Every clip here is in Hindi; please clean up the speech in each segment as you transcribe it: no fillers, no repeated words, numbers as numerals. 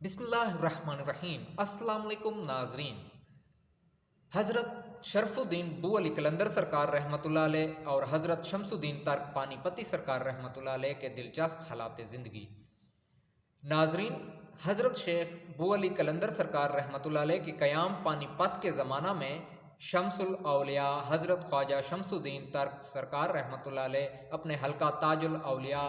बिस्मिल्लाहिर्रहमानिर्रहीम। अस्सलाम वालेकुम नाजरीन। हज़रत शरफुद्दीन बू अली कलंदर सरकार रहमतुल्लाह अलैह और हज़रत शमसुद्दीन तर्क पानीपती सरकार रहमतुल्लाह अलैह के दिलचस्प हालात ज़िंदगी। नाजरीन, हज़रत शेख बू अली कलंदर सरकार रहमतुल्लाह अलैह के क़याम पानीपत के ज़माना में शमसुल औलिया हज़रत ख्वाजा शमसुद्दीन तर्क सरकार रहमतुल्लाह अलैह अपने हल्का ताजुल औलिया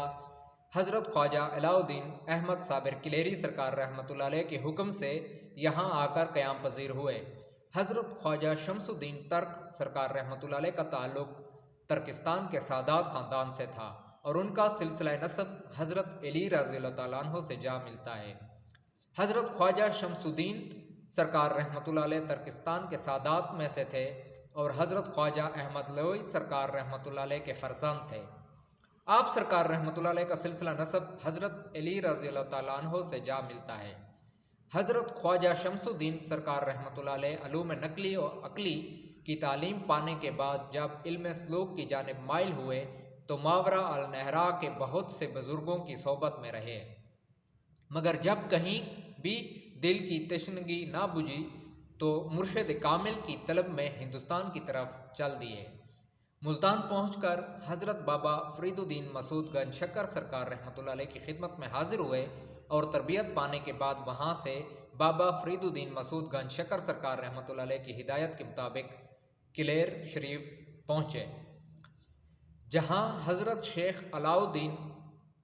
हज़रत ख्वाजा अलाउद्दीन अहमद साबिर किलेरी सरकार रहमतुल्लाह अलैह के हुक्म से यहाँ आकर क़याम पजीर हुए। हज़रत ख्वाजा शमसुद्दीन तर्क सरकार रहमतुल्लाह अलैह का ताल्लुक़ तर्किस्तान के सादात ख़ानदान से था और उनका सिलसिला नसब हज़रत अली रज़ियल्लाहु तआला अन्हु से जा मिलता है। हज़रत ख्वाजा शमसुद्दीन सरकार रहमतुल्लाह अलैह तर्किस्तान के सादात में से थे और हज़रत ख्वाजा अहमद लोई सरकार रहमतुल्लाह अलैह के फ़र्जंद थे। आप सरकार रहमतुल्लाह अलैह का सिलसिला नसब हज़रत अली रज़ियल्लाहु तआला अन्हु से जा मिलता है। हज़रत ख्वाजा शमसुद्दीन सरकार रहमतुल्लाह अलैह उलूम नकली और अक़ली की तालीम पाने के बाद जब इल्म सलूक की जानिब माइल हुए तो मावरा अल नहरा के बहुत से बुज़ुर्गों की सोबत में रहे, मगर जब कहीं भी दिल की तशनगी ना बुझी तो मुर्शिद कामिल की तलब में हिंदुस्तान की तरफ चल दिए। मुल्तान पहुंचकर हज़रत बाबा फ़रीदुद्दीन मसूद गंज शक्कर सरकार रहमतुल्लाह अलैह की खिदमत में हाजिर हुए और तरबियत पाने के बाद वहां से बाबा फ़रीदुद्दीन मसूद गंज शक्कर सरकार रहमतुल्लाह अलैह की हिदायत के मुताबिक किलेर शरीफ पहुँचे, जहां हज़रत शेख अलाउद्दीन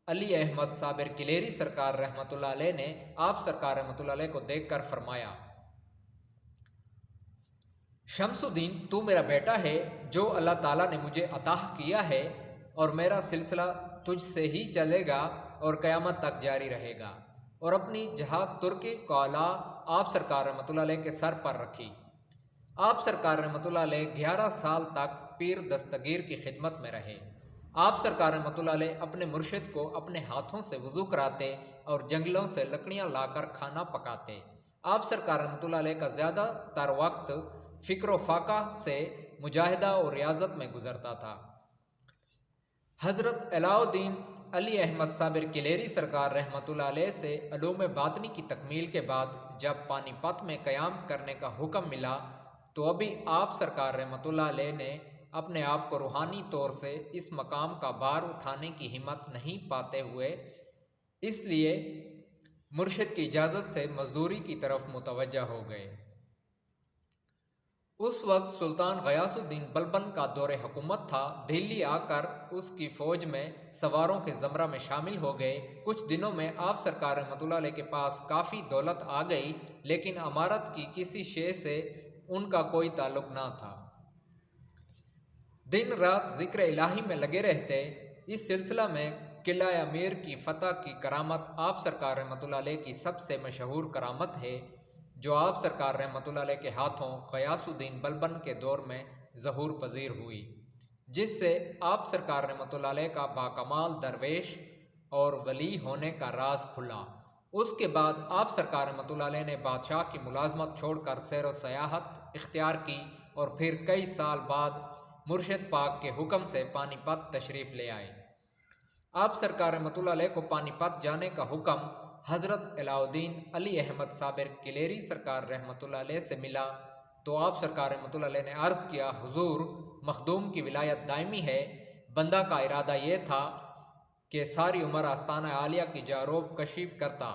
अली अहमद साबिर किलेरी सरकार रहमतुल्लाह अलैह ने आप सरकार रहमतुल्लाह अलैह को देख कर फरमाया, शमसुद्दीन, तू मेरा बेटा है जो अल्लाह ताला ने मुझे अताह किया है और मेरा सिलसिला तुझसे ही चलेगा और क़यामत तक जारी रहेगा। और अपनी जहाद तुर्की कौला आप सरकार रहमतुल्लाह अलैह के सर पर रखी। आप सरकार रहमतुल्लाह अलैह 11 साल तक पीर दस्तगीर की खिदमत में रहे। आप सरकार रहमतुल्लाह अलैह अपने मुर्शिद को अपने हाथों से वज़ू कराते और जंगलों से लकड़ियाँ लाकर खाना पकाते। आप सरकार रहमतुल्लाह अलैह का ज़्यादातर वक्त फ़िक्र फ़ाक़ा से मुजाहिदा और रियाजत में गुजरता था। हज़रत अलाउद्दीन अली अहमद साबिर किलेरी सरकार रहमतुल्लाह अलैह से उलूम बातनी की तकमील के बाद जब पानीपत में क़याम करने का हुक्म मिला तो अभी आप सरकार रहमतुल्लाह अलैह ने अपने आप को रूहानी तौर से इस मकाम का भार उठाने की हिम्मत नहीं पाते हुए इसलिए मुर्शिद की इजाज़त से मजदूरी की तरफ मुतवज्जा हो गए। उस वक्त सुल्तान गयासुद्दीन बलबन का दौरे हुकूमत था। दिल्ली आकर उसकी फ़ौज में सवारों के ज़मरा में शामिल हो गए। कुछ दिनों में आप सरकार रहमतुल्लाह अलैह के पास काफ़ी दौलत आ गई, लेकिन अमारत की किसी शे से उनका कोई ताल्लुक़ ना था। दिन रात ज़िक्र इलाही में लगे रहते। इस सिलसिला में किला अमीर की फ़तह की करामत आप सरकार रहमतुल्लाह अलैह की सबसे मशहूर करामत है, जो आप सरकार रहमतुल्लाह अलैह के हाथों गयासुद्दीन बलबन के दौर में ज़हूर पजीर हुई, जिससे आप सरकार रहमतुल्लाह अलैह का बाकमाल दरवेश और वली होने का राज खुला। उसके बाद आप सरकार रहमतुल्लाह अलैह ने बादशाह की मुलाजमत छोड़कर सैर व सयाहत इख्तियार की और फिर कई साल बाद मुर्शिद पाक के हुक्म से पानीपत तशरीफ़ ले आए। आप सरकार रहमतुल्लाह अलैह को पानीपत जाने का हुक्म हज़रत अलाउद्दीन अली अहमद साबिर किलेरी सरकार रहमतुल्लाह अलैह से मिला तो आप सरकार रहमतुल्लाह अलैह ने अर्ज़ किया, हुजूर, मखदूम की विलायत दायमी है। बंदा का इरादा ये था कि सारी उम्र आस्ताना आलिया की जारोब कशी करता,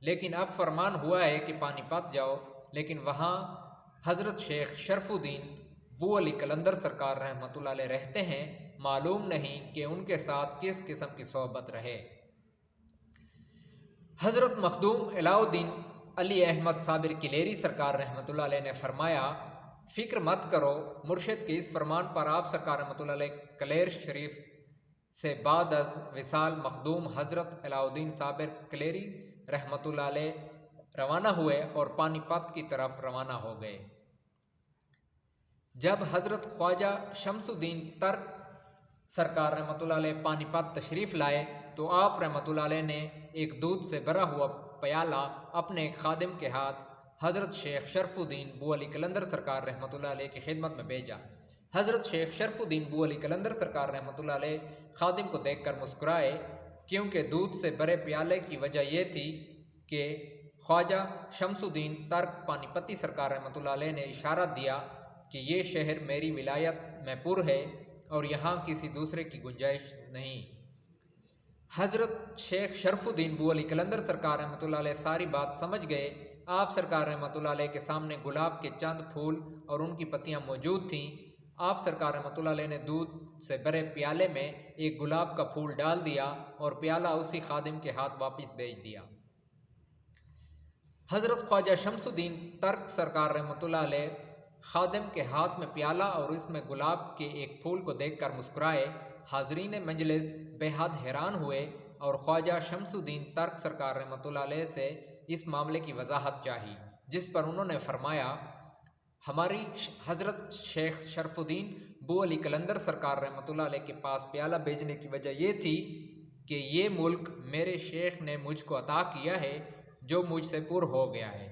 लेकिन अब फरमान हुआ है कि पानीपत जाओ, लेकिन वहाँ हज़रत शेख शरफुद्दीन बू अली कलंदर सरकार रहमतुल्लाह अलैह रहते हैं। मालूम नहीं कि उनके साथ किस किस्म की सोहबत रहे। हज़रत मखदूम अलाउद्दीन अली अहमद साबिर किलेरी सरकार रहमतुल्लाह अलैह ने फरमाया, फ़िक्र मत करो, मुर्शिद के इस फरमान पर आप सरकार रहमतुल्लाह अलैह कलेर शरीफ से बाद अज़ विसाल मखदूम हज़रत अलाउद्दीन साबिर किलेरी रहमतुल्लाह अलैह रवाना हुए और पानीपत की तरफ रवाना हो गए। जब हज़रत ख्वाजा शमसुद्दीन तर्क सरकार रहमतुल्लाह अलैह पानीपत तशरीफ़ लाए तो आप रहमतुल्लाह अलैह ने एक दूध से भरा हुआ प्याला अपने एक खादिम के हाथ हज़रत शेख शरफुद्दीन बू अली कलंदर सरकार रहमतुल्लाह अलैह की खिदमत में भेजा। हज़रत शेख शरफुद्दीन बू अली कलंदर सरकार रहमतुल्लाह अलैह खादिम को देखकर मुस्कुराए, क्योंकि दूध से भरे प्याले की वजह यह थी कि ख्वाजा शमसुद्दीन तर्क पानीपती सरकार रहमतुल्लाह अलैह ने इशारा दिया कि ये शहर मेरी विलायत में पुर है और यहाँ किसी दूसरे की गुंजाइश नहीं। हज़रत शेख शरफुद्दीन बू अली कलंदर सरकार रहमतुल्लाह अलैह सारी बात समझ गए। आप सरकार रहमतुल्लाह अलैह के सामने गुलाब के चंद फूल और उनकी पत्तियां मौजूद थीं। आप सरकार रहमतुल्लाह अलैह ने दूध से भरे प्याले में एक गुलाब का फूल डाल दिया और प्याला उसी खादिम के हाथ वापस भेज दिया। हज़रत ख्वाजा शमसुद्दीन तर्क सरकार रहमतुल्लाह अलैह खादिम के हाथ में प्याला और इसमें गुलाब के एक फूल को देखकर मुस्कुराए। हाजरीन मजलिस बेहद हैरान हुए और ख्वाजा शमसुद्दीन तर्क सरकार रहमतुल्लाह अलैह से इस मामले की वजाहत चाही, जिस पर उन्होंने फरमाया, हमारी हज़रत शेख शरफुद्दीन बू अली कलंदर सरकार रहमतुल्लाह अलैह के पास प्याला भेजने की वजह यह थी कि ये मुल्क मेरे शेख ने मुझको अता किया है जो मुझसे पुर हो गया है।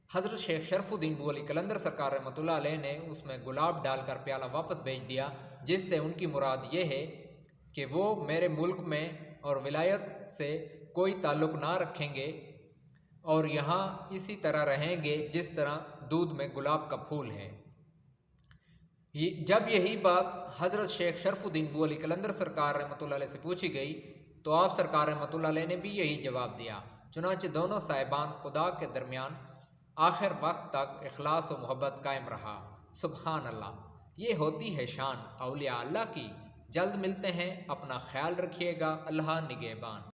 हज़रत शेख शरफुद्दीन बू अली कलंदर सरकार रहमतुल्लाह अलैह ने उसमें गुलाब डालकर प्याला वापस भेज दिया, जिससे उनकी मुराद ये है कि वो मेरे मुल्क में और विलायत से कोई ताल्लुक़ ना रखेंगे और यहाँ इसी तरह रहेंगे जिस तरह दूध में गुलाब का फूल है। जब यही बात हज़रत शेख शरफुद्दीन बू अली कलंदर सरकार रहमतुल्लाह अलैह से पूछी गई तो आप सरकार रहमतुल्लाह अलैह ने भी यही जवाब दिया। चुनांचे दोनों साहिबान खुदा के दरमियान आखिर वक्त तक इखलास और मोहब्बत कायम रहा। सुबहान अल्लाह। ये होती है शान औलिया अल्लाह की। जल्द मिलते हैं, अपना ख्याल रखिएगा। अल्लाह निगहबान।